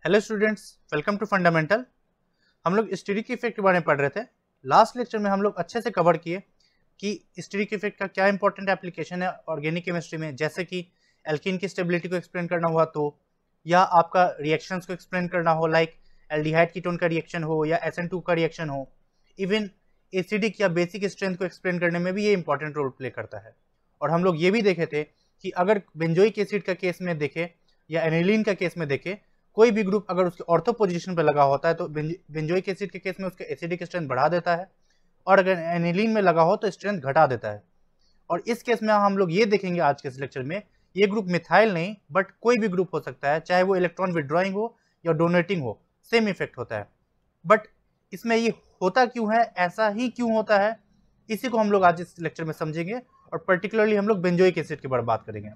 Hello students, welcome to fundamental. हम लोग stearic effect के बारे में पढ़ रहे थे। लास्ट लेक्चर में हम लोग अच्छे से कवर किए कि स्टीरिक इफेक्ट का क्या इंपॉर्टेंट एप्लीकेशन है ऑर्गेनिक केमिस्ट्री में, जैसे कि एल्कीन की स्टेबिलिटी को एक्सप्लेन करना हुआ तो, या आपका रिएक्शंस को एक्सप्लेन करना हो, लाइक एल्डिहाइड कीटोन का रिएक्शन हो या SN2 का रिएक्शन हो। इवन एसिडिक या बेसिक स्ट्रेंथ को एक्सप्लेन करने में भी ये इंपॉर्टेंट रोल प्ले करता है। और हम लोग ये भी देखे थे कि अगर बेंजोइक एसिड का केस में देखें या एनिलीन का केस में देखें, कोई भी ग्रुप अगर उसके ऑर्थो पोजीशन पर लगा होता है तो बेंजोइक एसिड के केस में उसका एसिडिक स्ट्रेंथ बढ़ा देता है, और अगर एनिलीन में लगा हो तो स्ट्रेंथ घटा देता है। और इस केस में हम लोग ये देखेंगे आज के इस लेक्चर में, ये ग्रुप मिथाइल नहीं बट कोई भी ग्रुप हो सकता है, चाहे वो इलेक्ट्रॉन विड्रॉइंग हो या डोनेटिंग हो, सेम इफेक्ट होता है। बट इसमें ये होता क्यों है, ऐसा ही क्यों होता है, इसी को हम लोग आज इस लेक्चर में समझेंगे। और पर्टिकुलरली हम लोग बेंजोइक एसिड के बारे में बात करेंगे।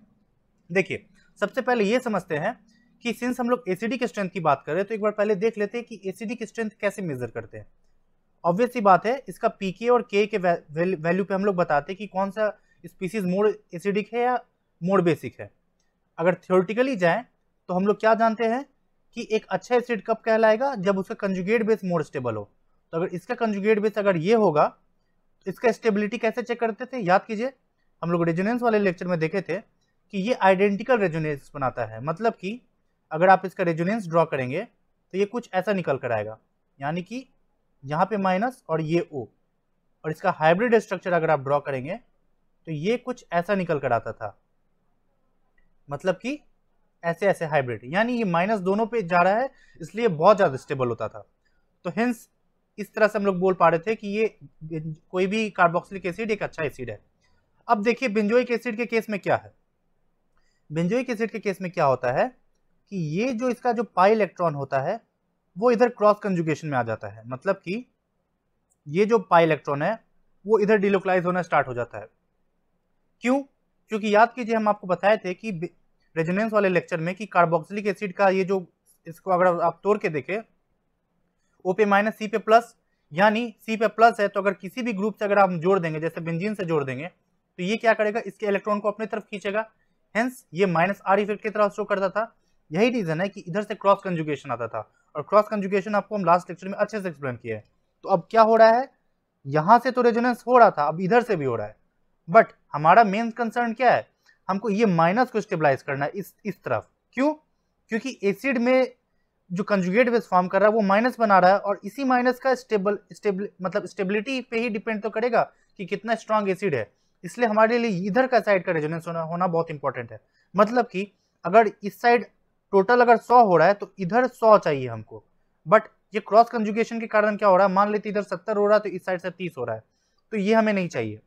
देखिए, सबसे पहले ये समझते हैं कि सिंस हम लोग एसिडिक स्ट्रेंथ की बात करें तो एक बार पहले देख लेते हैं कि एसिडिक स्ट्रेंथ कैसे मेजर करते हैं। ऑब्वियस सी बात है, इसका पीके और के वैल्यू पे हम लोग बताते हैं कि कौन सा स्पीसीज मोर एसिडिक है या मोर बेसिक है। अगर थियोरेटिकली जाएं तो हम लोग क्या जानते हैं कि एक अच्छा एसिड कब कहलाएगा, जब उसका कंजुगेट बेस मोर स्टेबल हो। तो अगर इसका कंजुगेट बेस अगर ये होगा तो इसका स्टेबिलिटी कैसे चेक करते थे, याद कीजिए, हम लोग रेजोनेंस वाले लेक्चर में देखे थे कि ये आइडेंटिकल रेजोनेंस बनाता है। मतलब कि अगर आप इसका रेजोनेंस ड्रॉ करेंगे तो ये कुछ ऐसा निकल कर आएगा, यानी कि यहाँ पे माइनस और ये O, और इसका हाइब्रिड स्ट्रक्चर अगर आप ड्रॉ करेंगे तो ये कुछ ऐसा निकल कर आता था, मतलब कि ऐसे ऐसे हाइब्रिड, यानी ये माइनस दोनों पे जा रहा है, इसलिए बहुत ज्यादा स्टेबल होता था। तो हिंस इस तरह से हम लोग बोल पा रहे थे कि ये कोई भी कार्बोक्सिलिक एसिड एक अच्छा एसिड है। अब देखिए बेंजोइक एसिड के केस में क्या है। बेंजोइक एसिड के केस में क्या होता है कि ये जो इसका जो पाई इलेक्ट्रॉन होता है वो इधर क्रॉस कंजुगेशन में आ जाता है। मतलब कि ये जो पाई इलेक्ट्रॉन है वो इधर डिलोकलाइज होना स्टार्ट हो जाता है। क्यों? क्योंकि याद कीजिए, हम आपको बताए थे कि रेजोनेंस वाले लेक्चर में कि कार्बोक्सिलिक एसिड का ये जो, इसको अगर आप तोड़ के देखें, O पे माइनस C पे प्लस, यानी C पे प्लस है तो अगर किसी भी ग्रुप से अगर आप जोड़ देंगे, जैसे बेंजीन से जोड़ देंगे, तो ये क्या करेगा, इसके इलेक्ट्रॉन को अपनी तरफ खींचेगा। हेंस ये माइनस R इफेक्ट की तरह शो करता था। यही रीजन है कि इधर से क्रॉस कंजुगेशन आता था, और क्रॉस कंजुगेशन आपको हम लास्ट लेक्चर में अच्छे से एक्सप्लेन किया है। तो अब क्या हो रहा है, यहां से तो रेजोनेंस हो रहा था, अब इधर से भी हो रहा है। बट हमारा मेन कंसर्न क्या है, हमको ये माइनस को स्टेबलाइज करना है इस तरफ। क्यों? क्योंकि एसिड में जो कंजुगेट बेस फॉर्म कर रहा है वो माइनस बना रहा है, और इसी माइनस का मतलब स्टेबिलिटी पे ही डिपेंड तो करेगा कि कितना स्ट्रांग एसिड है। इसलिए हमारे लिए इधर का साइड का रेजोनेंस होना बहुत इंपॉर्टेंट है। मतलब कि अगर इस साइड टोटल अगर 100 हो रहा है तो इधर 100 चाहिए हमको। बट ये क्रॉस कंजुगेशन के कारण क्या हो रहा है, मान लेते इधर 70 हो रहा है तो इस साइड से 30 हो रहा है, तो ये हमें नहीं चाहिए।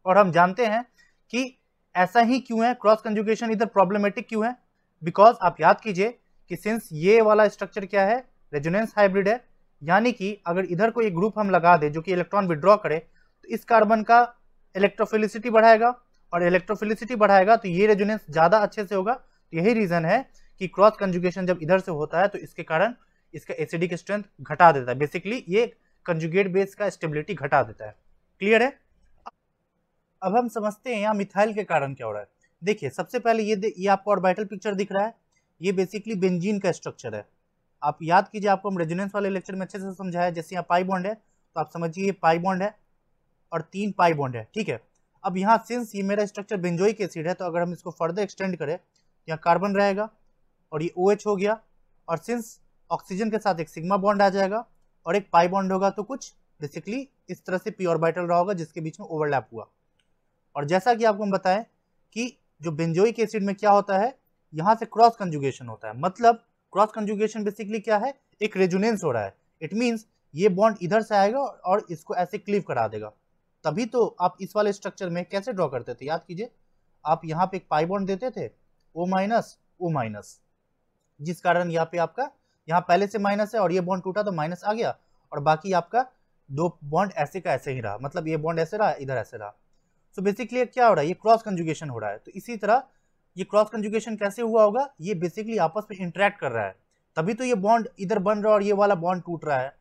और हम जानते हैं कि ऐसा ही क्यों है, क्रॉस कंजुगेशन इधर प्रॉब्लमेटिक क्यों है। बिकॉज आप याद कीजिए कि सिंस ये वाला स्ट्रक्चर क्या है, रेजोनेंस हाइब्रिड है, यानी कि अगर इधर कोई ग्रुप हम लगा दे जो कि इलेक्ट्रॉन विड्रॉ करे तो इस कार्बन का इलेक्ट्रोफिलिसिटी बढ़ाएगा, और इलेक्ट्रोफिलिसिटी बढ़ाएगा तो ये रेजोनेंस ज्यादा अच्छे से होगा। तो यही रीजन है कि क्रॉस कंजुगेशन जब इधर से होता है तो इसके कारण इसका एसिडिक स्ट्रेंथ घटा देता है। बेसिकली ये कंजुगेट बेस का स्टेबिलिटी घटा देता है। क्लियर है? अब हम समझते हैं यहाँ मिथाइल के कारण क्या हो रहा है। देखिए, सबसे पहले ये आपको ऑर्बिटल पिक्चर दिख रहा है, ये बेसिकली बेंजीन का स्ट्रक्चर है। आप याद कीजिए, आपको हम रेजोनेंस वाले लेक्चर में अच्छे से समझाया। जैसे यहाँ पाई बॉन्ड है तो आप समझिए ये पाई बॉन्ड है और 3 पाई बॉन्ड है, ठीक है। अब यहाँ सिंस ये मेरा स्ट्रक्चर बेंजोइक एसिड है तो अगर हम इसको फर्दर एक्सटेंड करें, यहाँ कार्बन रहेगा और ये OH हो गया, और सिंस ऑक्सीजन के साथ एक सिग्मा बॉन्ड आ जाएगा और एक पाई बॉन्ड होगा, तो कुछ बेसिकली इस तरह से पी ऑर्बिटल रहा होगा जिसके बीच में ओवरलैप हुआ। और जैसा कि आपको हम बताएं कि जो बेंजोइक एसिड में क्या होता है, यहां से क्रॉस कंजुगेशन होता है। मतलब क्रॉस कंजुगेशन बेसिकली क्या है, एक रेजोनेंस हो रहा है। इट मींस ये बॉन्ड इधर से आएगा और इसको ऐसे क्लीव करा देगा। तभी तो आप इस वाले स्ट्रक्चर में कैसे ड्रॉ करते थे, याद कीजिए, आप यहाँ पे एक पाई बॉन्ड देते थे, O माइनस O माइनस, जिस कारण यहाँ पे आपका यहाँ पहले से माइनस है और ये बॉन्ड टूटा तो माइनस आ गया, और बाकी आपका 2 बॉन्ड ऐसे का ऐसे ही रहा। मतलब ये बॉन्ड ऐसे रहा, इधर ऐसे रहा। तो बेसिकली क्या हो रहा है, ये क्रॉस कंजुगेशन हो रहा है। तो इसी तरह ये क्रॉस कंजुगेशन कैसे हुआ होगा, ये बेसिकली आपस में इंटरेक्ट कर रहा है, तभी तो ये बॉन्ड इधर बन रहा है और ये वाला बॉन्ड टूट रहा है।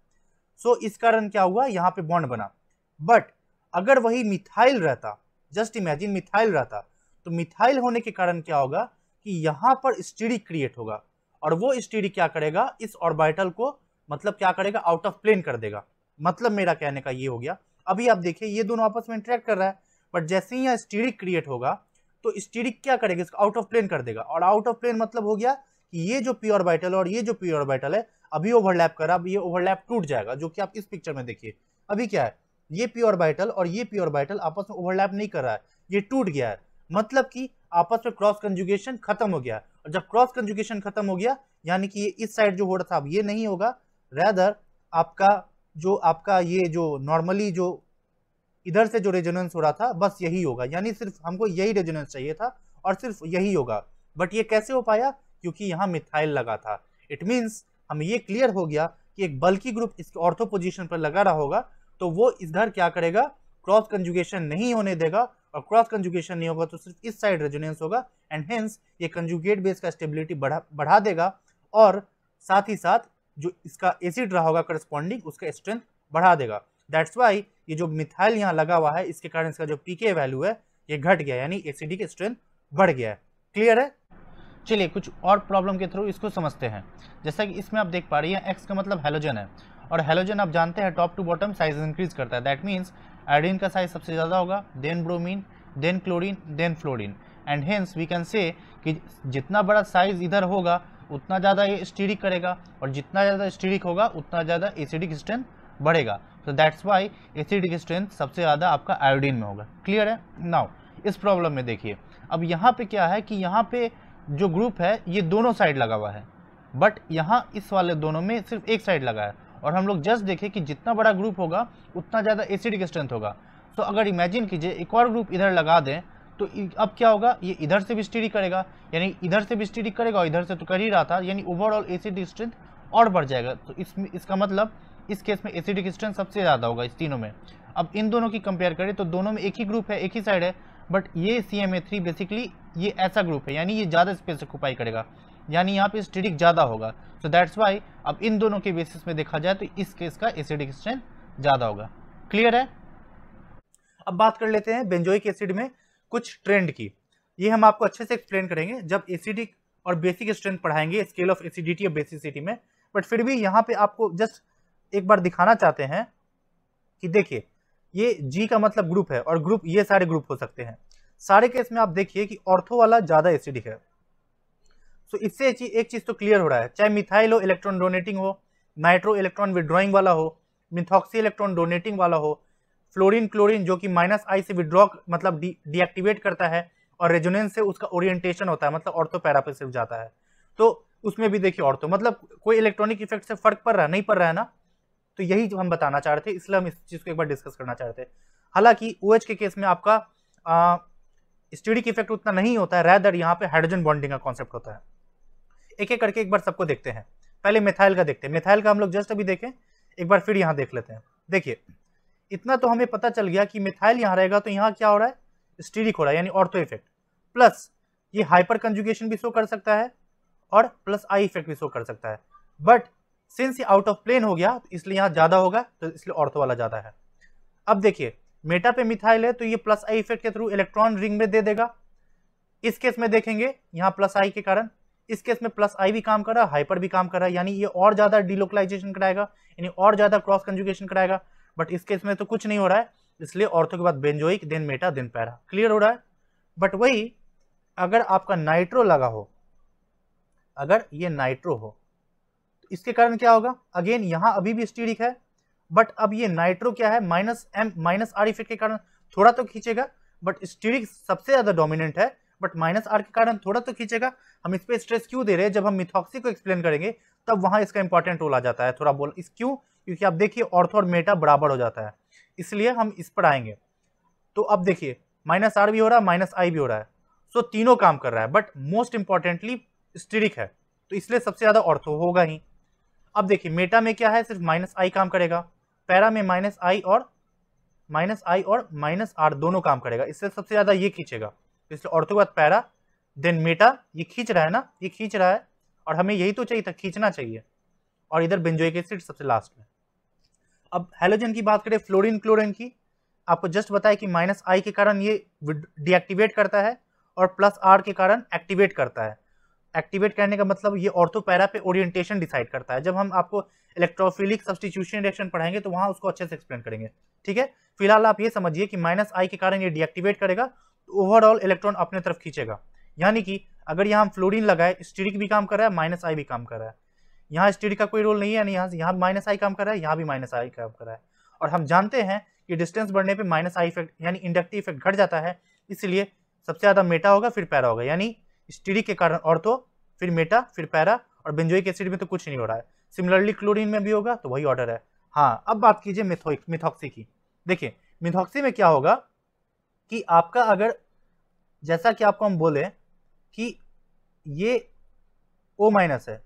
सो इस कारण क्या हुआ, यहाँ पे बॉन्ड बना। बट अगर वही मिथाइल रहता, जस्ट इमेजिन मिथाइल रहता, तो मिथाइल होने के कारण क्या होगा कि यहाँ पर स्टीरिक क्रिएट होगा, और वो स्टीरिक क्या करेगा, इस ऑर्बिटल को मतलब क्या करेगा, आउट ऑफ प्लेन कर देगा। मतलब मेरा कहने का ये हो गया, अभी आप देखिए ये दोनों आपस में इंटरेक्ट कर रहा है, बट जैसे ही यहाँ स्टीरिक क्रिएट होगा तो स्टीरिक क्या करेगा, इसको आउट ऑफ प्लेन कर देगा। और आउट ऑफ प्लेन मतलब हो गया कि ये जो पी ऑर्बिटल और ये जो पी ऑर्बिटल है अभी ओवरलैप कर रहा है, अब ये ओवरलैप टूट जाएगा, जो कि आप इस पिक्चर में देखिए। अभी क्या है, ये पी ऑर्बिटल और ये पी ऑर्बिटल आपस में ओवरलैप नहीं कर रहा है, ये टूट गया है, मतलब कि आपस में क्रॉस कंजुगेशन खत्म हो गया। और जब क्रॉस कंजुगेशन खत्म हो गया यानी कि ये इस साइड जो हो रहा था अब ये नहीं होगा, रेदर आपका ये जो नॉर्मली जो इधर से जो रेजोनेंस हो रहा था बस यही होगा, यानी सिर्फ हमको यही रेजोनेंस चाहिए था और सिर्फ यही होगा। बट ये कैसे हो पाया, क्योंकि यहाँ मिथाइल लगा था। इट मीन्स हमें ये क्लियर हो गया कि एक बल्की ग्रुप इसके ऑर्थो पोजीशन पर लगा रहा होगा तो वो इधर क्या करेगा, क्रॉस कंजुगेशन नहीं होने देगा, और क्रॉस कंजुगेशन नहीं होगा तो सिर्फ इस साइड रेजोनेंस होगा, एंड हेंस ये कंजुगेट बेस का स्टेबिलिटी बढ़ा देगा, और साथ ही साथ जो इसका एसिड रहा होगा करस्पॉन्डिंग उसका स्ट्रेंथ बढ़ा देगा। दैट्स वाई ये जो मिथाइल यहाँ लगा हुआ है इसके कारण इसका जो पीके वैल्यू है ये घट गया, यानी एसिडिक स्ट्रेंथ बढ़ गया है। क्लियर है? चलिए कुछ और प्रॉब्लम के थ्रू इसको समझते हैं। जैसा कि इसमें आप देख पा रही हैं एक्स का मतलब हेलोजन है, और हेलोजन आप जानते हैं top to bottom size increase करता है। दैट मीन्स आयोडीन का साइज सबसे ज़्यादा होगा, then bromine, then chlorine, then fluorine, and hence we can say कि जितना बड़ा साइज इधर होगा उतना ज़्यादा ये स्टीरिक करेगा, और जितना ज़्यादा स्टीरिक होगा उतना ज़्यादा एसिडिक स्ट्रेंथ बढ़ेगा। तो दैट्स वाई एसिडिक स्ट्रेंथ सबसे ज़्यादा आपका आयोडीन में होगा। क्लियर है? नाउ इस प्रॉब्लम में देखिए, अब यहाँ पे क्या है कि यहाँ पे जो ग्रुप है ये दोनों साइड लगा हुआ है, बट यहाँ इस वाले दोनों में सिर्फ एक साइड लगा है, और हम लोग जस्ट देखें कि जितना बड़ा ग्रुप होगा उतना ज़्यादा एसिडिक स्ट्रेंथ होगा। तो अगर इमेजिन कीजिए एक और ग्रुप इधर लगा दें तो अब क्या होगा, ये इधर से भी स्टीरिक करेगा, यानी इधर से भी स्टीरिक करेगा और इधर से तो कर ही रहा था, यानी ओवरऑल एसिडिक स्ट्रेंथ और बढ़ जाएगा। तो इसका मतलब इस केस में एसिडिक स्ट्रेंथ सबसे ज़्यादा होगा इस तीनों में। अब इन दोनों की कंपेयर करें तो दोनों में एक ही ग्रुप है, एक ही साइड है, बट ये CMA3 बेसिकली ये ऐसा ग्रुप है, यानी ये ज़्यादा स्पेस ऑक्युपाई करेगा, यानी यहाँ पे स्टीरिक ज़्यादा होगा। सो दैट्स वाई अब इन दोनों के बेसिस में देखा जाए तो इस केस का एसिडिक स्ट्रेंथ ज़्यादा होगा। क्लियर है? अब बात कर लेते हैं बेंजोइक एसिड में कुछ ट्रेंड की। ये हम आपको अच्छे से एक्सप्लेन करेंगे जब एसिडिक और बेसिक स्ट्रेंथ पढ़ाएंगे स्केल ऑफ एसिडिटी और बेसिसिटी में, बट फिर भी यहाँ पे आपको जस्ट एक बार दिखाना चाहते हैं कि देखिए ये G का मतलब ग्रुप है, और ग्रुप ये सारे ग्रुप हो सकते हैं। सारे केस में आप देखिए कि ऑर्थो वाला ज़्यादा एसिडिक है। सो इससे एक चीज़ तो क्लियर हो रहा है, चाहे मिथाइल हो इलेक्ट्रॉन डोनेटिंग हो, नाइट्रो इलेक्ट्रॉन विड्रॉइंग वाला हो, मिथॉक्सी इलेक्ट्रॉन डोनेटिंग वाला हो, फ्लोरीन क्लोरीन जो कि -I से विड्रॉ मतलब डीएक्टिवेट करता है, और रेजोनेंस से उसका ओरिएंटेशन होता है, मतलब ऑर्थो पैरा पे सिर्फ जाता है, तो उसमें भी देखिए ऑर्थो मतलब कोई इलेक्ट्रॉनिक इफेक्ट से फर्क पड़ रहा है, नहीं पड़ रहा है ना। तो यही जो हम बताना चाह रहे थे, इसलिए हम इस चीज़ को एक बार डिस्कस करना चाह रहे थे। हालांकि OH के केस में आपका स्टीरिक इफेक्ट उतना नहीं होता है, रैदर यहाँ पे हाइड्रोजन बॉन्डिंग का कॉन्सेप्ट होता है। एक एक करके एक बार सबको देखते हैं। पहले मिथाइल का देखते हैं। मिथाइल का हम लोग जस्ट अभी देखें, एक बार फिर यहाँ देख लेते हैं। देखिए इतना तो हमें पता चल गया कि मिथाइल यहाँ रहेगा तो यहाँ क्या हो रहा है, स्टीरिक हो रहा है, यानी ऑर्थो इफेक्ट, प्लस ये हाइपर कंजुगेशन भी शो कर सकता है और प्लस I इफेक्ट भी शो कर सकता है। बट सिंस ये आउट ऑफ प्लेन हो गया तो इसलिए यहाँ ज्यादा होगा, तो इसलिए ऑर्थो वाला ज्यादा है। अब देखिए मेटा पे मिथाइल है तो ये प्लस I इफेक्ट के थ्रू इलेक्ट्रॉन रिंग में दे देगा। इस केस में देखेंगे यहाँ प्लस I के कारण, इस केस में प्लस I भी काम कर रहा है, हाइपर भी काम कर रहा है, यानी ये और ज्यादा डिलोकलाइजेशन कराएगा, यानी और ज्यादा क्रॉस कंजुगेशन कराएगा। बट इस केस में तो कुछ नहीं हो रहा है, इसलिए ऑर्थो के बाद benzoic, then meta, then para. Clear हो रहा है? बट वही अगर आपका नाइट्रो लगा हो, अगर ये नाइट्रो हो तो इसके कारण क्या होगा, अगेन यहाँ अभी भी स्टीरिक है, बट अब ये नाइट्रो क्या है, -R इफेक्ट के कारण थोड़ा तो खींचेगा, बट स्टीरिक सबसे ज्यादा डोमिनेंट है, बट -R के कारण थोड़ा तो खींचेगा। हम इस पे स्ट्रेस क्यों दे रहे हैं, जब हम मिथॉक्सी को एक्सप्लेन करेंगे तब वहां इसका इंपॉर्टेंट रोल आ जाता है थोड़ा बोल इस क्यों, क्योंकि आप देखिए ऑर्थो और मेटा बराबर हो जाता है, इसलिए हम इस पर आएंगे। तो अब देखिए -R भी हो रहा है, -I भी हो रहा है, सो तीनों काम कर रहा है, बट मोस्ट इंपॉर्टेंटली स्टीरिक है, तो इसलिए सबसे ज्यादा ऑर्थो होगा ही। अब देखिए मेटा में क्या है, सिर्फ -I काम करेगा, पैरा में -I और -R दोनों काम करेगा, इससे सबसे ज्यादा ये खींचेगा, इसलिए ऑर्थो के बाद पैरा, देन मेटा। ये खींच रहा है ना, ये खींच रहा है, और हमें यही तो चाहिए था, खींचना चाहिए, और इधर बेंजोइक एसिड सबसे लास्ट में। अब हैलोजन की बात करें, फ्लोरीन क्लोरीन की, आपको जस्ट बताया कि -I के कारण ये डीएक्टिवेट करता है और +R के कारण एक्टिवेट करता है। एक्टिवेट करने का मतलब ये ऑर्थो पैरा पे ओरिएंटेशन डिसाइड करता है। जब हम आपको इलेक्ट्रोफिलिक सब्स्टिट्यूशन रिएक्शन पढ़ाएंगे तो वहां उसको अच्छे से एक्सप्लेन करेंगे, ठीक है। फिलहाल आप ये समझिए कि -I के कारण ये डीएक्टिवेट करेगा तो ओवरऑल इलेक्ट्रॉन अपने तरफ खींचेगा। यानी कि अगर यहाँ हम फ्लोरीन लगाए, स्टीरिक भी काम कर रहा है, -I भी काम कर रहा है। यहाँ स्टीरिक का कोई रोल नहीं है, यानी यहाँ -I काम कर रहा है, यहाँ भी -I काम कर रहा है। और हम जानते हैं कि डिस्टेंस बढ़ने पे -I इफेक्ट यानी इंडक्टिव इफेक्ट घट जाता है, इसलिए सबसे ज्यादा मेटा होगा फिर पैरा होगा, यानी स्टीरिक के कारण ऑर्थो, फिर मेटा, फिर पैरा, और बेंजोइक एसिड में तो कुछ नहीं हो रहा है। सिमिलरली क्लोरीन में भी होगा तो वही ऑर्डर है। हाँ, अब बात कीजिए मिथॉक्सी की। देखिए मिथॉक्सी में क्या होगा कि आपका अगर, जैसा कि आपको हम बोले कि ये O- है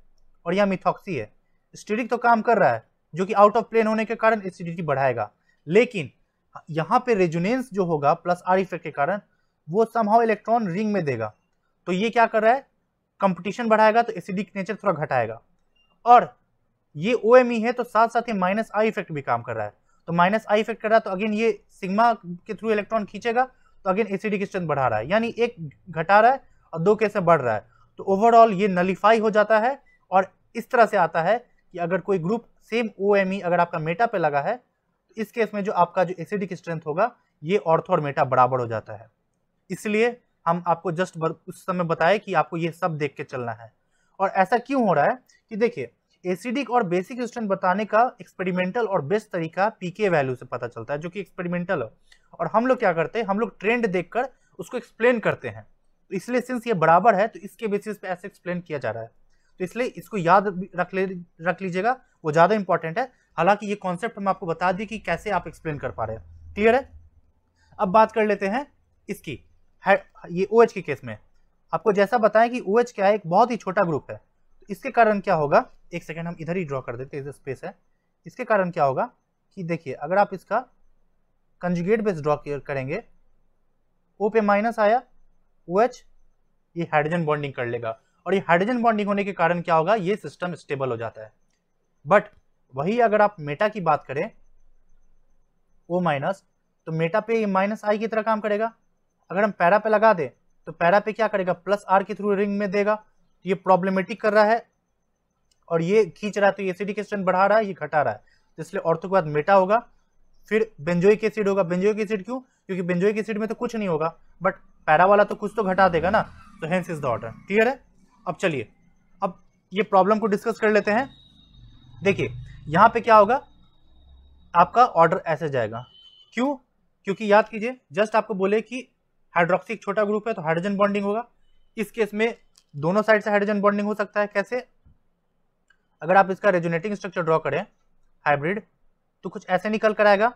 और यह मिथॉक्सी है, स्टीरिक तो काम कर रहा है जो कि आउट ऑफ प्लेन होने के कारण एसिडिटी बढ़ाएगा, लेकिन यहाँ पे रेजोनेंस जो होगा +R इफेक्ट के कारण वो समहाउ इलेक्ट्रॉन रिंग में देगा, तो ये क्या कर रहा है, कंपटीशन बढ़ाएगा तो एसिडिक नेचर थोड़ा घटाएगा। और ये OMe है तो साथ साथ ये -I इफेक्ट भी काम कर रहा है, तो -I इफेक्ट कर रहा है तो अगेन ये सिग्मा के थ्रू इलेक्ट्रॉन खींचेगा तो अगेन एसिडिक स्ट्रेंथ बढ़ा रहा है, यानी एक घटा रहा है और दो कैसे बढ़ रहा है, तो ओवरऑल ये नलिफाई हो जाता है। और इस तरह से आता है कि अगर कोई ग्रुप सेम OMe अगर आपका मेटा पे लगा है तो इस केस में जो आपका जो एसिडिक स्ट्रेंथ होगा ये ऑर्थो और मेटा बराबर हो जाता है। इसलिए हम आपको जस्ट उस समय बताए कि आपको ये सब देख के चलना है। और ऐसा क्यों हो रहा है कि देखिए एसिडिक और बेसिक स्ट्रेंथ बताने का एक्सपेरिमेंटल और बेस्ट तरीका पीके वैल्यू से पता चलता है, जो कि एक्सपेरिमेंटल है। और हम लोग क्या करते हैं, हम लोग ट्रेंड देखकर उसको एक्सप्लेन करते हैं, तो इसलिए सिंस ये बराबर है तो इसके बेसिस पे ऐसे एक्सप्लेन किया जा रहा है, तो इसलिए इसको याद रख लीजिएगा, वो ज्यादा इंपॉर्टेंट है। हालांकि ये कॉन्सेप्ट हम आपको बता दी कि कैसे आप एक्सप्लेन कर पा रहे हैं, क्लियर है। अब बात कर लेते हैं इसकी, ये OH के केस में आपको जैसा बताएं कि OH क्या है, एक बहुत ही छोटा ग्रुप है, इसके कारण क्या होगा, एक सेकेंड हम इधर ही ड्रॉ कर देते हैं, स्पेस है। इसके कारण क्या होगा कि देखिए अगर आप इसका कंजुगेट बेस ड्रॉ करेंगे, O पे माइनस आया, OH ये हाइड्रोजन बॉन्डिंग कर लेगा, और ये हाइड्रोजन बॉन्डिंग होने के कारण क्या होगा, ये सिस्टम स्टेबल हो जाता है। बट वही अगर आप मेटा की बात करें, O-, तो मेटा पे ये -I की तरह काम करेगा। अगर हम पैरा पे लगा दे तो पैरा पे क्या करेगा, +R के थ्रू रिंग में देगा, तो ये प्रॉब्लमेटिक कर रहा है और ये खींच रहा है, तो ये एसिडिक स्ट्रेंथ बढ़ा रहा है, ये घटा रहा है, तो इसलिए ऑर्थो के बाद मेटा होगा, फिर बेंजोइक एसिड होगा। बेंजोइक एसिड क्यों, क्योंकि बेंजोइक एसिड में तो कुछ नहीं होगा, बट पैरा वाला तो कुछ तो घटा देगा ना, तो hence is the order, clear है। अब चलिए अब ये प्रॉब्लम को डिस्कस कर लेते हैं। देखिए यहाँ पे क्या होगा, आपका ऑर्डर ऐसे जाएगा, क्यों, क्योंकि याद कीजिए जस्ट आपको बोले कि हाइड्रोक्सी एक छोटा ग्रुप है तो हाइड्रोजन बॉन्डिंग होगा। इस केस में दोनों साइड से हाइड्रोजन बॉन्डिंग हो सकता है, कैसे, अगर आप इसका रेजोनेटिंग स्ट्रक्चर ड्रॉ करें हाइब्रिड तो कुछ ऐसे निकल कर आएगा,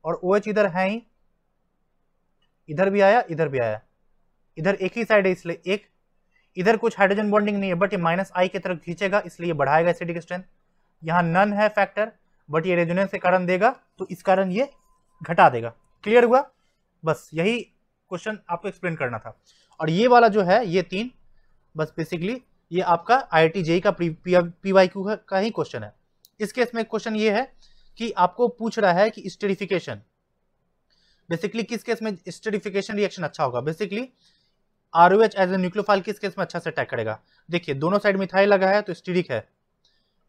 और OH इधर है ही, इधर भी आया, इधर भी आया, इधर एक ही साइड है इसलिए एक, इधर कुछ हाइड्रोजन बॉन्डिंग नहीं है बट ये -I की तरफ खींचेगा इसलिए बढ़ाएगा एसिडिक स्ट्रेंथ। यहाँ नन है फैक्टर बट ये रेजोनेंस के कारण देगा तो इस कारण ये घटा देगा, क्लियर हुआ। बस यही क्वेश्चन आपको एक्सप्लेन करना था। और ये वाला जो है ये 3 बस बेसिकली ये आपका IIT JEE का PYQ का ही क्वेश्चन है। इस केस में क्वेश्चन ये है कि आपको पूछ रहा है कि स्टेरिफिकेशन, बेसिकली किस केस में स्टेरिफिकेशन रिएक्शन अच्छा होगा, basically ROH as a nucleophile किस केस में अच्छा से अटैक करेगा। देखिए दोनों साइड मिथाइल लगा है तो स्टीरिक है,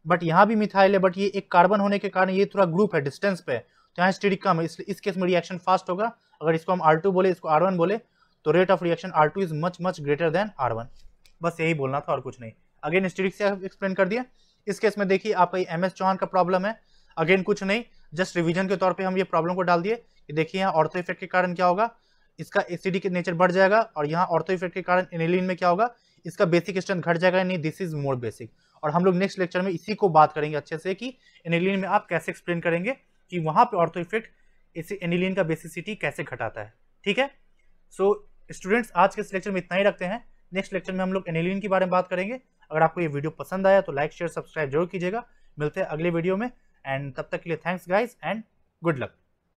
बट यहाँ भी मिथाइल है, बट ये एक कार्बन होने के कारण ये थोड़ा ग्रुप है डिस्टेंस पे, तो यहाँ स्टीरिक कम है, इसलिए इस केस में रिएक्शन फास्ट होगा। अगर इसको हम R2 बोले, इसको R1 बोले, तो rate of reaction R2 is much greater than R1। बस यही बोलना था और कुछ नहीं। अगेन स्टीरिक से एक्सप्लेन कर दिया। इस केस में देखिए आपका MS चौहान का प्रॉब्लम है, अगेन कुछ नहीं, जस्ट रिवीजन के तौर पे हम ये प्रॉब्लम को डाल दिए कि देखिए यहाँ ऑर्थो इफेक्ट के कारण क्या होगा, इसका एसिडिक नेचर बढ़ जाएगा, और यहाँ ऑर्थो इफेक्ट के कारण एनिलीन में क्या होगा, इसका बेसिक स्ट्रेंथ घट जाएगा, नहीं दिस इज मोर बेसिक। और हम लोग नेक्स्ट लेक्चर में इसी को बात करेंगे अच्छे से कि एनिलीन में आप कैसे एक्सप्लेन करेंगे कि वहां पे ऑर्थो इफेक्ट इस एनिलीन का बेसिसिटी कैसे घटाता है, ठीक है। सो स्टूडेंट्स आज के इस लेक्चर में इतना ही रखते हैं, नेक्स्ट लेक्चर में हम लोग एनिलीन के बारे में बात करेंगे। अगर आपको ये वीडियो पसंद आया तो लाइक शेयर सब्सक्राइब जरूर कीजिएगा। मिलते हैं अगले वीडियो में, एंड तब तक के लिए thanks guys and good luck.